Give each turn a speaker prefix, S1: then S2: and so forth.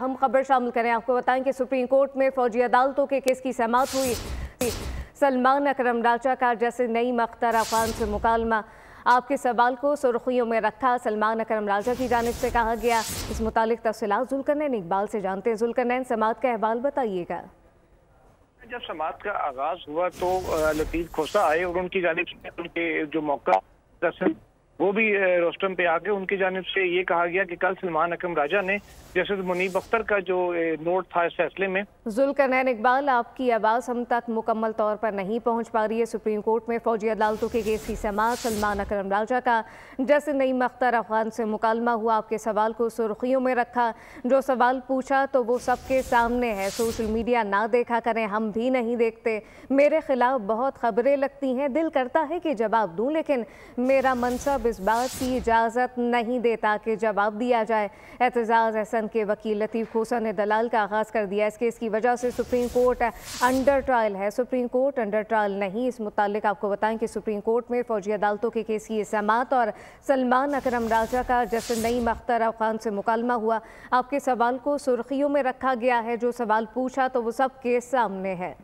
S1: हम खबर शामिल करें। आपको बताएं कि सुप्रीम कोर्ट में फौजी अदालतों के केस की समाअत हुई। सलमान अकरम राजा का जैसे नईम अख्तर अफगान से मुकालमा, आपके सवाल को सुर्खियों में रखा। सलमान अकरम राजा की जानिब से कहा गया। इस मुतालिक तफसीलात जुल्करनैन इकबाल से जानते हैं। जुल्करनैन, समाअत का अहवाल बताइएगा।
S2: जब समाअत का आगाज हुआ तो लतीफ खोसा आए और उनकी जानिब से उनके जो मौका वो भी रोस्टम पे आके उनकी जानिब से ये कहा गया कि कल सलमान अकरम राजा ने जैसे मुनीब अख्तर का जो नोट था इस फैसले में।
S1: जुल्करनैन इकबाल, आपकी आवाज़ हम तक मुकम्मल तौर पर नहीं पहुंच पा रही है। सुप्रीम कोर्ट में फौजी अदालतों के केस की समाअत, सलमान अकरम राजा का जैसे नईम अख्तर अफगान से मुकालमा हुआ, आपके सवाल को सुर्खियों में रखा। जो सवाल पूछा तो वो सबके सामने है। सोशल मीडिया ना देखा करें, हम भी नहीं देखते। मेरे खिलाफ बहुत खबरें लगती हैं, दिल करता है कि जवाब दूं, लेकिन मेरा मनसब इस बात की इजाज़त नहीं देता कि जवाब दिया जाए। एतजाज़ एहसन के वकील लतीफ खोसा ने दलाल का आगाज़ कर दिया। इस केस की वजह से सुप्रीम कोर्ट अंडर ट्रायल है। सुप्रीम कोर्ट अंडर ट्रायल नहीं। इस मुतालिक आपको बताएं कि सुप्रीम कोर्ट में फौजी अदालतों के केस की समाअत और सलमान अकरम राजा का जैसे नईम अख्तर अफगान से मुकालमा हुआ, आपके सवाल को सुर्खियों में रखा गया है। जो सवाल पूछा तो वो सबके सामने है।